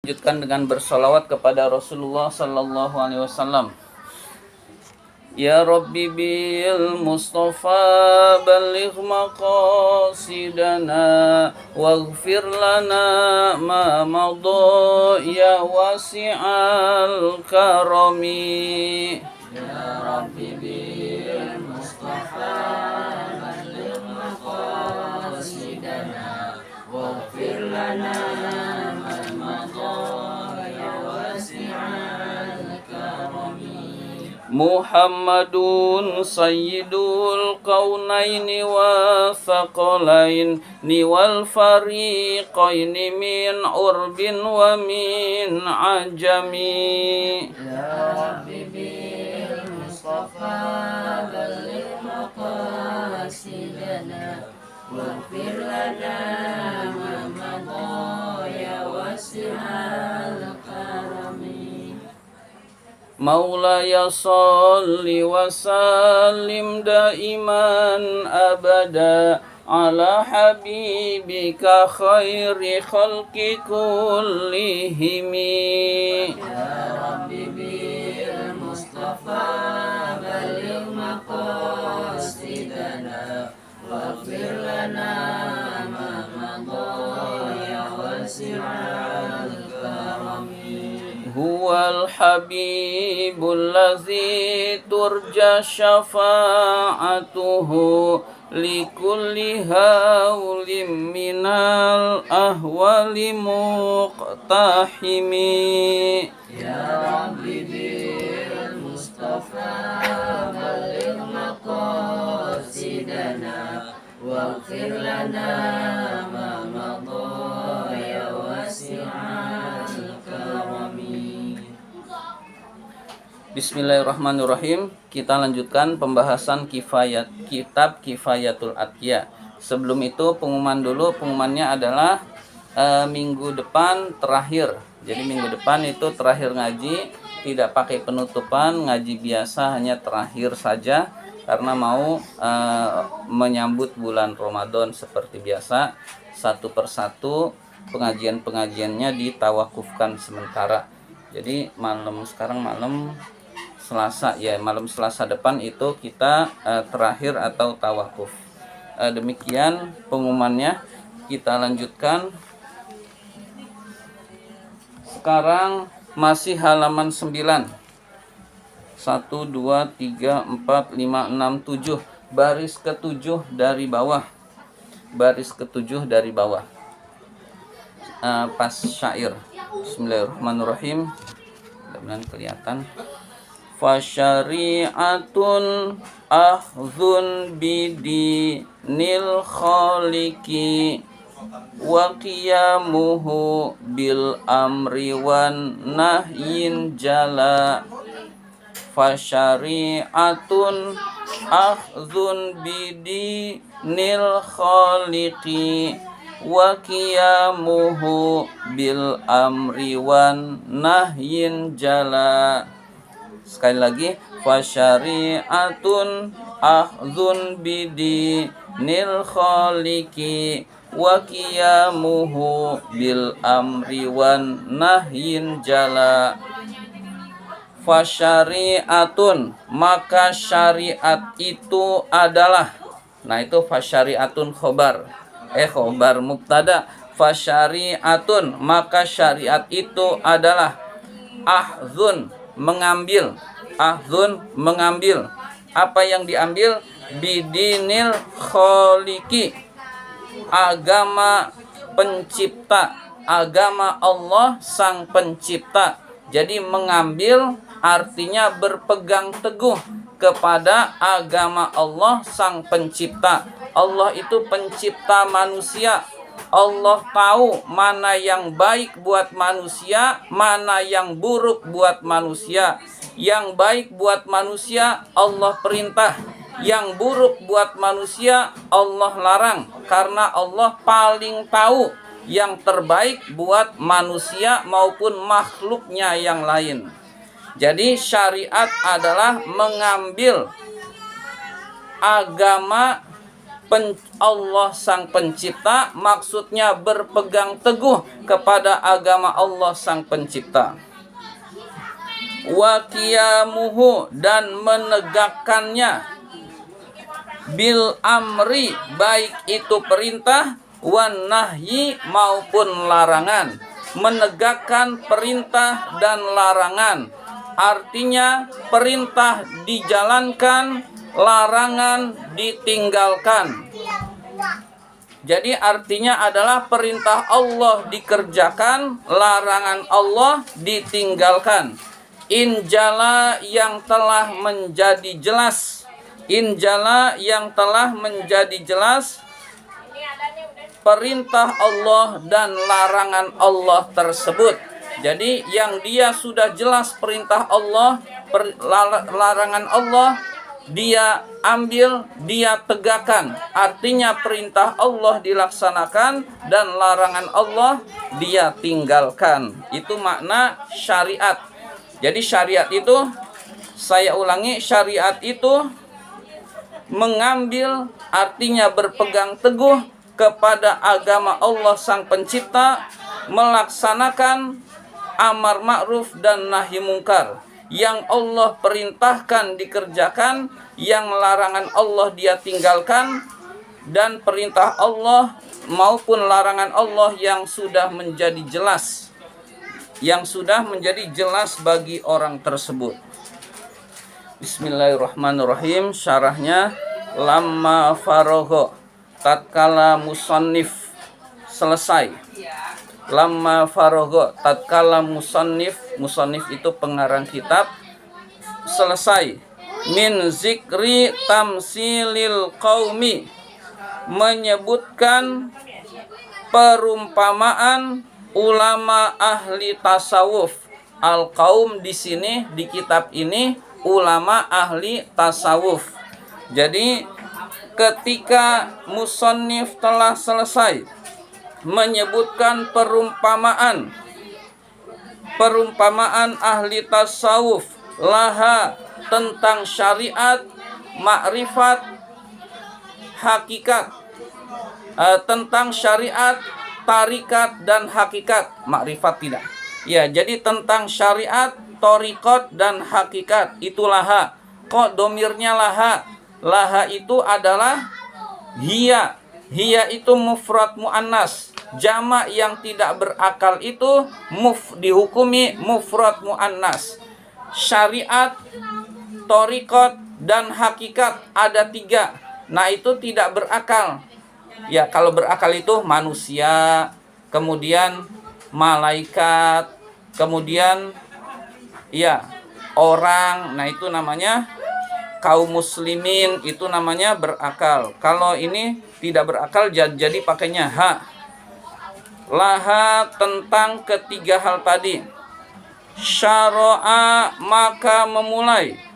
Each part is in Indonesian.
Lanjutkan dengan bersolawat kepada Rasulullah sallallahu alaihi wasallam. Ya Rabbi bil Mustafa balligh maqasidana waghfir lana ma madha ya wasi'al karami. Ya Rabbi bil Mustafa balligh maqasidana waghfir lana ma madha ya wasi'al karami. Muhammadun sayyidul kaunaini wa thaqalaini wal fariqaini min urbin wa min ajami. Ya Rabbi bil Mustafa balligh maqasidana waghfir lana ma madha ya wasi'al karami. Maulaya salli wa sallim daiman abada ala habibika khairi khalqi kullihimi. Ya Rabbi bil Mustafa balligh maqasidana waghfir lana ma madha ya wasi'al karami. Huwal habibul ladzi turja syafa'atuhu likulli haulim minal ahwali muqtahimi. Ya Rabbi bil Mustafa balligh maqasidana waghfir lana ma madha ya wasi'al karami. Bismillahirrahmanirrahim. Kita lanjutkan pembahasan kitab Kifayatul Atqiya. Sebelum itu pengumuman dulu. Pengumumannya adalah minggu depan terakhir. Jadi minggu depan itu terakhir ngaji, tidak pakai penutupan, ngaji biasa hanya terakhir saja karena mau menyambut bulan Ramadan seperti biasa. Satu persatu pengajian-pengajiannya ditawakufkan sementara. Jadi sekarang malam Selasa ya, malam Selasa depan itu kita terakhir atau tawakuf. Demikian pengumumannya. Kita lanjutkan. Sekarang masih halaman 9. 1 2 3 4 5 6 7, baris ke-7 dari bawah. Baris ke-7 dari bawah. Pas syair. Bismillahirrahmanirrahim. Mudah-mudahan kelihatan. Fasyari'atun ahzun bidinil khaliqi wa qiyamuhu bil amri wan nahyin jala. Fasyari'atun ahzun bidinil khaliqi wa qiyamuhu bil amri wan nahyin jala. Sekali lagi, fasyari'atun ahzun bidinil khaliqi wa qiyamuhu bil amri wan nahyin jala. Fasyari'atun, maka syariat itu adalah. Nah itu fasyari'atun khobar. Khobar mubtada. Fasyari'atun, maka syariat itu adalah. Ahzun, mengambil. Ahzun, mengambil. Apa yang diambil? Bidinil kholiqi, agama pencipta, agama Allah sang pencipta. Jadi mengambil artinya berpegang teguh kepada agama Allah sang pencipta. Allah itu pencipta manusia. Allah tahu mana yang baik buat manusia, mana yang buruk buat manusia. Yang baik buat manusia Allah perintah, yang buruk buat manusia Allah larang, karena Allah paling tahu yang terbaik buat manusia maupun makhluknya yang lain. Jadi syariat adalah mengambil agama Allah sang pencipta, maksudnya berpegang teguh kepada agama Allah sang pencipta. Wa qiyamuhu, dan menegakkannya, bil amri, baik itu perintah, wan nahyi, maupun larangan. Menegakkan perintah dan larangan, artinya perintah dijalankan, larangan ditinggalkan. Jadi artinya adalah perintah Allah dikerjakan, larangan Allah ditinggalkan. Injala, yang telah menjadi jelas. Injala, yang telah menjadi jelas perintah Allah dan larangan Allah tersebut. Jadi yang dia sudah jelas perintah Allah, larangan Allah, dia ambil, dia tegakkan. Artinya perintah Allah dilaksanakan dan larangan Allah dia tinggalkan. Itu makna syariat. Jadi syariat itu, saya ulangi, syariat itu mengambil, artinya berpegang teguh kepada agama Allah sang pencipta, melaksanakan amar ma'ruf dan nahi mungkar. Yang Allah perintahkan dikerjakan, yang larangan Allah dia tinggalkan, dan perintah Allah maupun larangan Allah yang sudah menjadi jelas, bagi orang tersebut. Bismillahirrahmanirrahim. Syarahnya, lamma faragha, tatkala musannif selesai. Lamma faragha, tatkala musannif itu pengarang kitab, selesai. Min zikri tamsilil qaumi, menyebutkan perumpamaan ulama ahli tasawuf. Al qaum di sini di kitab ini ulama ahli tasawuf. Jadi ketika musannif telah selesai menyebutkan perumpamaan ahli tasawuf laha, tentang syariat, makrifat, hakikat, tentang syariat, tarikat, dan hakikat. Makrifat tidak. Ya, jadi tentang syariat, tarikat, dan hakikat. Itu laha. Kok domirnya laha? Laha itu adalah hiya. Hiya itu mufrad muannas. Jamak yang tidak berakal itu dihukumi mufrad muannas. Syariat, tarikat, dan hakikat ada 3. Nah, itu tidak berakal. Ya, kalau berakal itu manusia, kemudian malaikat, kemudian ya orang. Nah, itu namanya kaum muslimin, itu namanya berakal. Kalau ini tidak berakal, jadi pakainya ha. Laha, tentang ketiga hal tadi. Syara'a,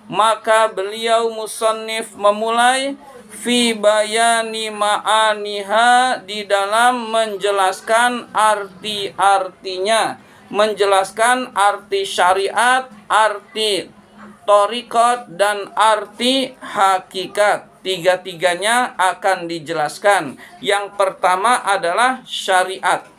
maka beliau musannif memulai fi bayani ma'aniha, di dalam menjelaskan arti-artinya, menjelaskan arti syariat, arti tarikat, dan arti hakikat. Tiga-tiganya akan dijelaskan. Yang pertama adalah syariat.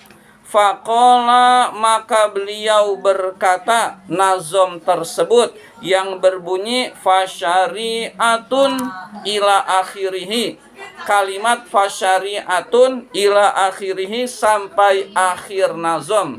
Faqala, maka beliau berkata, nazom tersebut yang berbunyi fasyari'atun ila akhirihi. Kalimat fasyari'atun ila akhirihi sampai akhir nazom.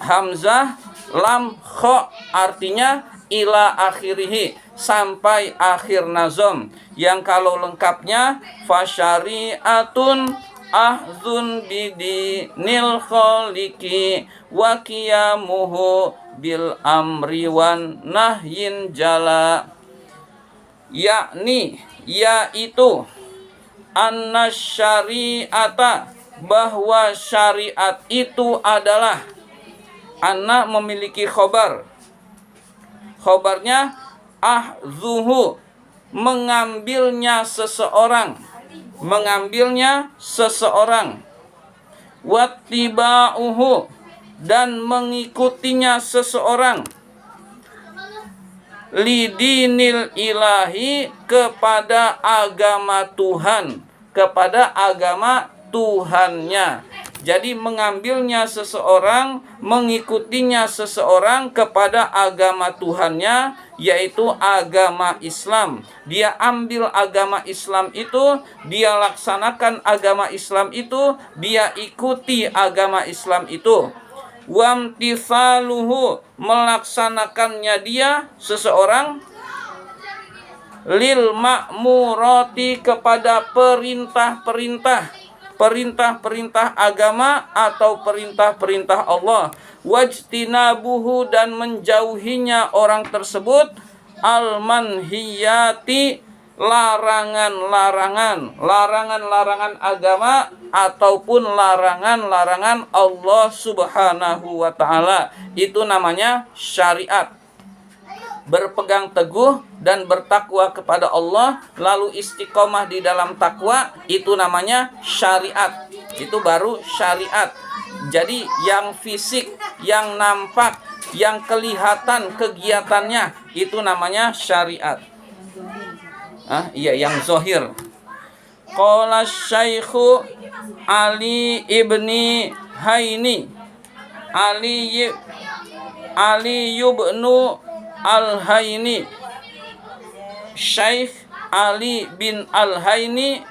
Hamzah, lam, kha, artinya ila akhirihi, sampai akhir nazom. Yang kalau lengkapnya fasyari'atun ahzun bidinil khaliqi wa qiyamuhu bil amri wan nahyin jala. Yakni, yaitu anna syari'ata, bahwa syariat itu adalah, anna memiliki khobar. Khobarnya ahzuhu, mengambilnya seseorang, wattiba'uhu, dan mengikutinya seseorang, lidinil ilahi, kepada agama Tuhan, kepada agama Tuhannya. Jadi mengambilnya seseorang, mengikutinya seseorang kepada agama Tuhannya, yaitu agama Islam. Dia ambil agama Islam itu, dia laksanakan agama Islam itu, dia ikuti agama Islam itu. Wamtithaluhu, melaksanakannya dia seseorang, lil ma'murati, kepada perintah-perintah agama atau perintah-perintah Allah, wajtinabuhu, dan menjauhinya orang tersebut, al-manhiyati, larangan-larangan agama ataupun larangan-larangan Allah Subhanahu wa taala. Itu namanya syariat. Berpegang teguh dan bertakwa kepada Allah, lalu istiqomah di dalam takwa, itu namanya syariat. Itu baru syariat. Jadi yang fisik, yang nampak, yang kelihatan kegiatannya, itu namanya syariat. Yang zahir. Qala Syaikhu Ali ibni Haini, Ali ibnu Al-Haini, Syekh Ali bin Al-Haini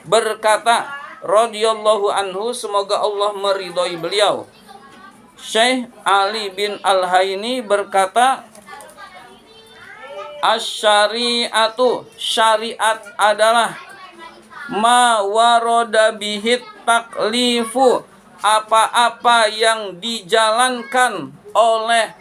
berkata, radhiyallahu anhu, semoga Allah meridhai beliau. Syekh Ali bin Al-Haini berkata, asy-syari'atu, syariat adalah ma warada bihit taklifu, apa-apa yang dijalankan oleh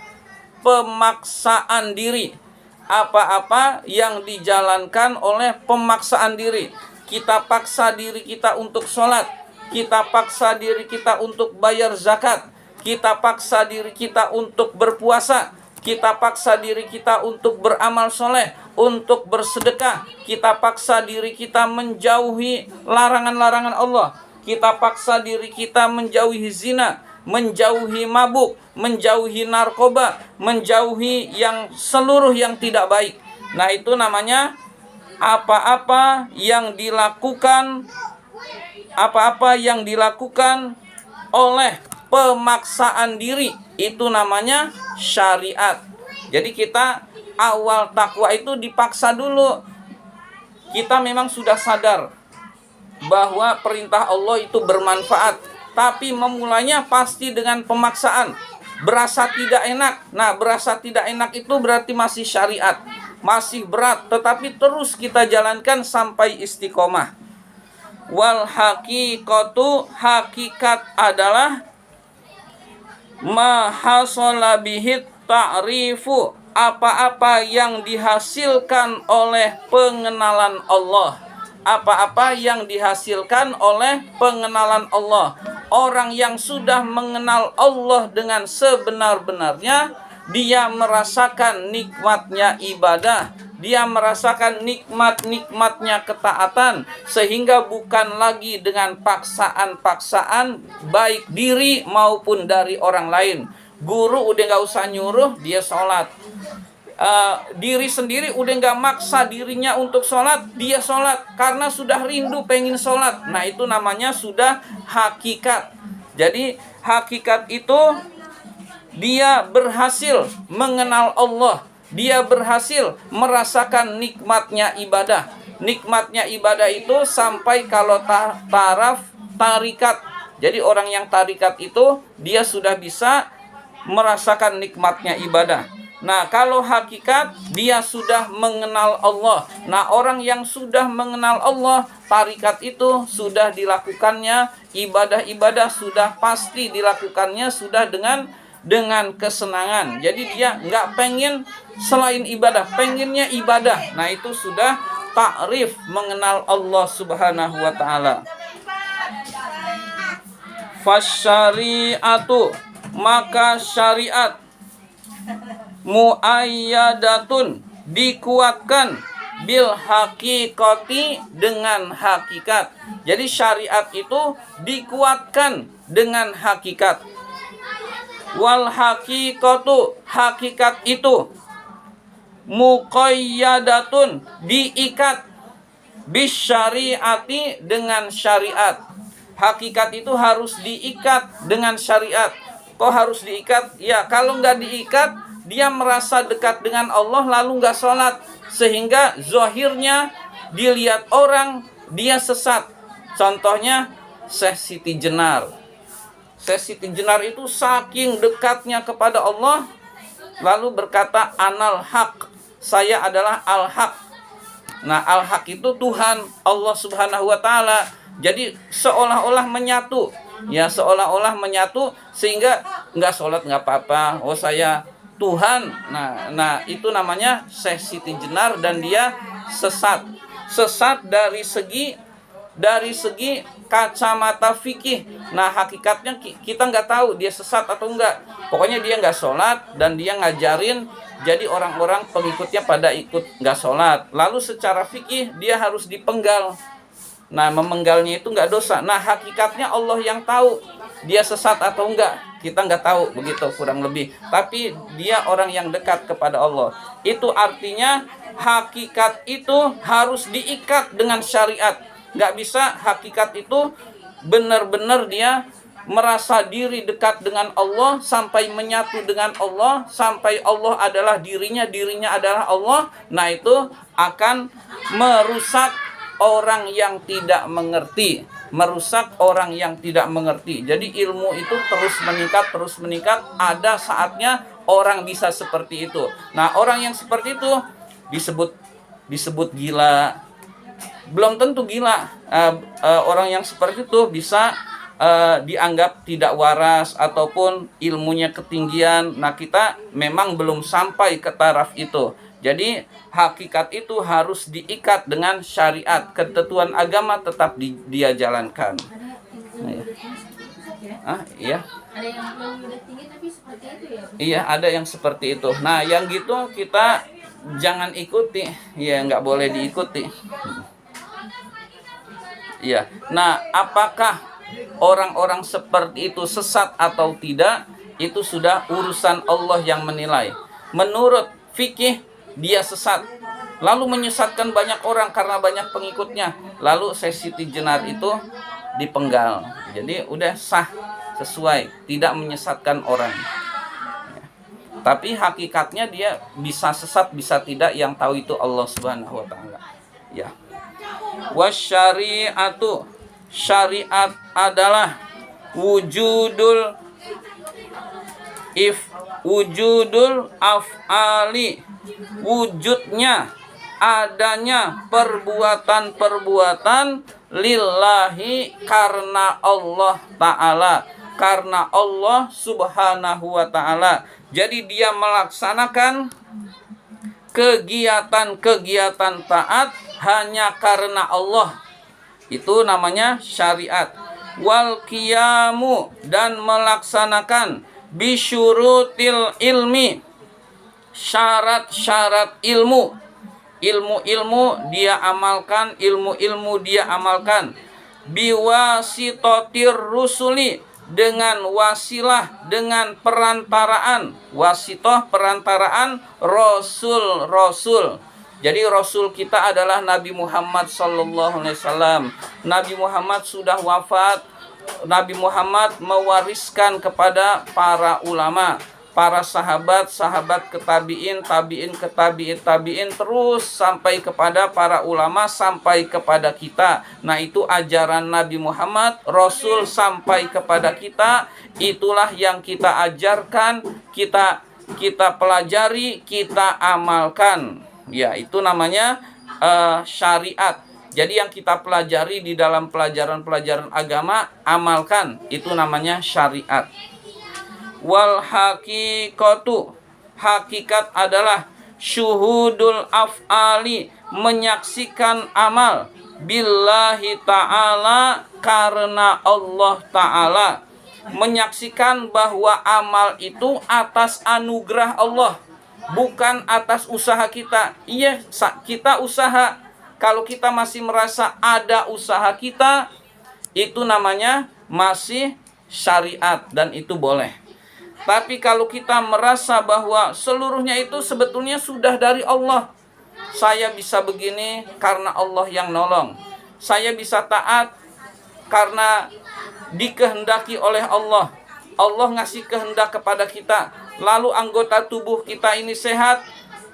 pemaksaan diri. Apa-apa yang dijalankan oleh pemaksaan diri. Kita paksa diri kita untuk sholat, kita paksa diri kita untuk bayar zakat, kita paksa diri kita untuk berpuasa, kita paksa diri kita untuk beramal soleh, untuk bersedekah, kita paksa diri kita menjauhi larangan-larangan Allah, kita paksa diri kita menjauhi zina, menjauhi mabuk, menjauhi narkoba, menjauhi yang seluruh yang tidak baik. Nah, itu namanya apa-apa yang dilakukan oleh pemaksaan diri, itu namanya syariat. Jadi kita awal takwa itu dipaksa dulu. Kita memang sudah sadar bahwa perintah Allah itu bermanfaat, tapi memulainya pasti dengan pemaksaan. Berasa tidak enak. Nah, berasa tidak enak itu berarti masih syariat, masih berat, tetapi terus kita jalankan sampai istiqomah. Wal haqiqatu, hakikat adalah ma hasala bihi ta'rifu, apa-apa yang dihasilkan oleh pengenalan Allah. Apa-apa yang dihasilkan oleh pengenalan Allah. Orang yang sudah mengenal Allah dengan sebenar-benarnya, dia merasakan nikmatnya ibadah, dia merasakan nikmat-nikmatnya ketaatan, sehingga bukan lagi dengan paksaan-paksaan baik diri maupun dari orang lain. Guru udah gak usah nyuruh dia sholat, diri sendiri udah gak maksa dirinya untuk sholat, dia sholat karena sudah rindu pengen sholat. Nah, itu namanya sudah hakikat. Jadi hakikat itu dia berhasil mengenal Allah, dia berhasil merasakan nikmatnya ibadah. Nikmatnya ibadah itu sampai kalau taraf tarikat. Jadi orang yang tarikat itu dia sudah bisa merasakan nikmatnya ibadah. Nah, kalau hakikat dia sudah mengenal Allah. Nah, orang yang sudah mengenal Allah, tarikat itu sudah dilakukannya, ibadah-ibadah sudah pasti dilakukannya, sudah dengan kesenangan. Jadi dia nggak pengen selain ibadah, pengennya ibadah. Nah, itu sudah ta'rif mengenal Allah Subhanahu wa ta'ala. Fasyari'atu, maka syariat muayyadatun, dikuatkan, bil haqiqati, dengan hakikat. Jadi syariat itu dikuatkan dengan hakikat. Wal haqiqatu, hakikat itu muqayyadatun, diikat, bisyariati, dengan syariat. Hakikat itu harus diikat dengan syariat. Kok harus diikat? Ya, kalau nggak diikat, dia merasa dekat dengan Allah lalu nggak sholat, sehingga zahirnya dilihat orang dia sesat. Contohnya Syekh Siti Jenar. Syekh Siti Jenar itu saking dekatnya kepada Allah, lalu berkata, anal haq, saya adalah al haq. Nah, al haq itu Tuhan, Allah Subhanahu wa taala. Jadi seolah-olah menyatu. Ya, seolah-olah menyatu sehingga nggak sholat nggak apa-apa. Oh, saya Tuhan. Nah itu namanya Syekh Siti Jenar, dan dia sesat. Sesat dari segi kacamata fikih. Nah, hakikatnya kita nggak tahu dia sesat atau enggak. Pokoknya dia nggak sholat dan dia ngajarin, jadi orang-orang pengikutnya pada ikut nggak sholat. Lalu secara fikih dia harus dipenggal. Nah, memenggalnya itu nggak dosa. Nah, hakikatnya Allah yang tahu dia sesat atau enggak. Kita nggak tahu, begitu kurang lebih. Tapi dia orang yang dekat kepada Allah. Itu artinya hakikat itu harus diikat dengan syariat. Nggak bisa hakikat itu benar-benar dia merasa diri dekat dengan Allah, sampai menyatu dengan Allah, sampai Allah adalah dirinya adalah Allah. Nah, itu akan merusak orang yang tidak mengerti. Merusak orang yang tidak mengerti. Jadi ilmu itu terus meningkat. Ada saatnya orang bisa seperti itu. Nah, orang yang seperti itu disebut gila. Belum tentu gila. Orang yang seperti itu bisa dianggap tidak waras ataupun ilmunya ketinggian. Nah, kita memang belum sampai ke taraf itu. Jadi hakikat itu harus diikat dengan syariat. Ketentuan agama tetap dia jalankan. Iya. Ada yang lebih tinggi tapi seperti itu ya? Iya, ada yang seperti itu. Nah, yang gitu kita jangan ikuti. Ya, nggak boleh diikuti. Iya. Nah, apakah orang-orang seperti itu sesat atau tidak? Itu sudah urusan Allah yang menilai. Menurut fikih dia sesat, lalu menyesatkan banyak orang karena banyak pengikutnya. Lalu Syekh Siti Jenar itu dipenggal. Jadi udah sah, sesuai, tidak menyesatkan orang. Tapi hakikatnya dia bisa sesat, bisa tidak, yang tahu itu Allah Subhanahu wa taala. Ya. Wasyari'atu, syariat adalah wujudul af'ali, wujudnya, adanya perbuatan-perbuatan lillahi, karena Allah Ta'ala, karena Allah Subhanahu wa Ta'ala. Jadi dia melaksanakan kegiatan-kegiatan taat hanya karena Allah. Itu namanya syariat. Wal qiyamu, dan melaksanakan bisyurutil ilmi, syarat-syarat ilmu. Ilmu-ilmu dia amalkan, ilmu-ilmu dia amalkan. Biwasitotir rusuli, dengan wasilah, dengan perantaraan. Wasitoh, perantaraan rasul. Jadi rasul kita adalah Nabi Muhammad sallallahu alaihi wasallam. Nabi Muhammad sudah wafat. Nabi Muhammad mewariskan kepada para ulama, para sahabat ke tabi'in, tabi'in ke tabi'in, terus sampai kepada para ulama, sampai kepada kita. Nah, itu ajaran Nabi Muhammad, Rasul sampai kepada kita. Itulah yang kita ajarkan, kita pelajari, kita amalkan. Ya, itu namanya syariat. Jadi yang kita pelajari di dalam pelajaran-pelajaran agama, amalkan. Itu namanya syariat. Wal haqiqatu, hakikat adalah syuhudul af'ali, menyaksikan amal, billahi ta'ala, karena Allah Ta'ala. Menyaksikan bahwa amal itu atas anugerah Allah, bukan atas usaha kita. Iya, kita usaha. Kalau kita masih merasa ada usaha kita, itu namanya masih syariat, dan itu boleh. Tapi kalau kita merasa bahwa seluruhnya itu sebetulnya sudah dari Allah, saya bisa begini karena Allah yang nolong, saya bisa taat karena dikehendaki oleh Allah. Allah ngasih kehendak kepada kita. Lalu anggota tubuh kita ini sehat,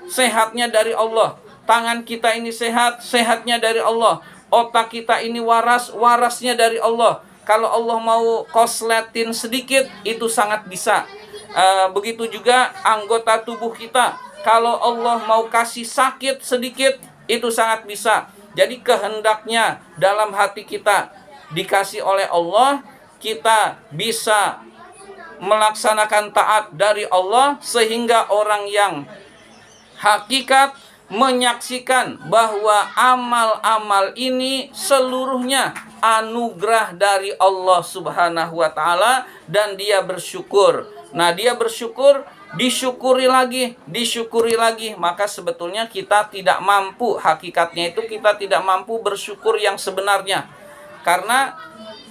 sehatnya dari Allah. Tangan kita ini sehat, sehatnya dari Allah. Otak kita ini waras, warasnya dari Allah. Kalau Allah mau kosletin sedikit, itu sangat bisa. Begitu juga anggota tubuh kita. Kalau Allah mau kasih sakit sedikit, itu sangat bisa. Jadi kehendaknya dalam hati kita dikasih oleh Allah, kita bisa melaksanakan taat dari Allah, sehingga orang yang hakikat menyaksikan bahwa amal-amal ini seluruhnya anugerah dari Allah Subhanahu wa taala, dan dia bersyukur. Nah, dia bersyukur, disyukuri lagi, maka sebetulnya kita tidak mampu, hakikatnya itu kita tidak mampu bersyukur yang sebenarnya. Karena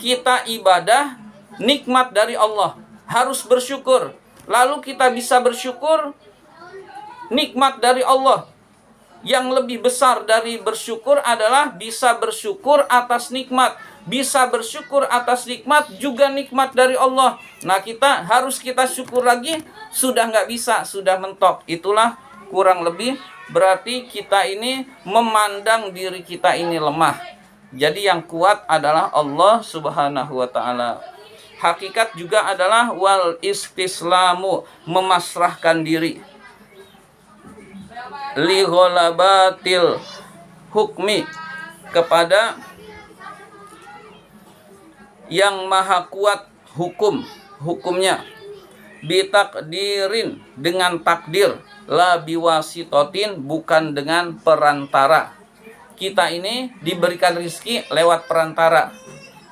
kita ibadah nikmat dari Allah, harus bersyukur. Lalu kita bisa bersyukur nikmat dari Allah. Yang lebih besar dari bersyukur adalah bisa bersyukur atas nikmat. Bisa bersyukur atas nikmat juga nikmat dari Allah. Nah, harus kita syukur lagi, sudah nggak bisa, sudah mentok. Itulah kurang lebih berarti kita ini memandang diri kita ini lemah. Jadi yang kuat adalah Allah Subhanahu wa taala. Hakikat juga adalah wal istislamu, memasrahkan diri. Li ghalabatil hukmi, kepada yang maha kuat hukumnya. Bitakdirin, dengan takdir. La biwasitotin, bukan dengan perantara. Kita ini diberikan rezeki lewat perantara,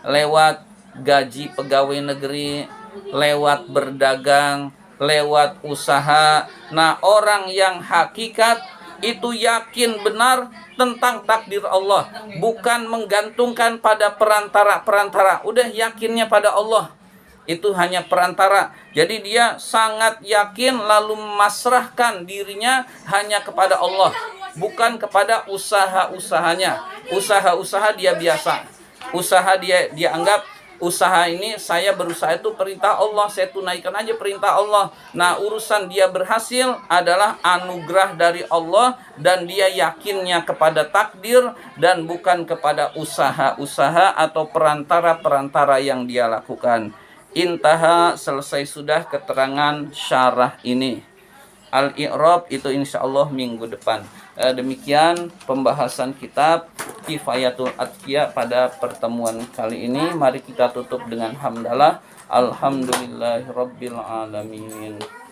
lewat gaji pegawai negeri, lewat berdagang, lewat usaha. Nah, orang yang hakikat itu yakin benar tentang takdir Allah, bukan menggantungkan pada perantara. Udah yakinnya pada Allah, itu hanya perantara. Jadi dia sangat yakin, lalu memasrahkan dirinya hanya kepada Allah, bukan kepada usaha-usahanya. Usaha-usaha dia biasa, usaha dia anggap usaha ini saya berusaha itu perintah Allah, saya tunaikan aja perintah Allah. Nah, urusan dia berhasil adalah anugerah dari Allah, dan dia yakinnya kepada takdir dan bukan kepada usaha-usaha atau perantara-perantara yang dia lakukan. Intaha, selesai sudah keterangan syarah ini. Al-I'rab itu insya Allah minggu depan. Demikian pembahasan kitab Kifayatul Atqiya pada pertemuan kali ini. Mari kita tutup dengan hamdalah. Alhamdulillahirabbil alamin.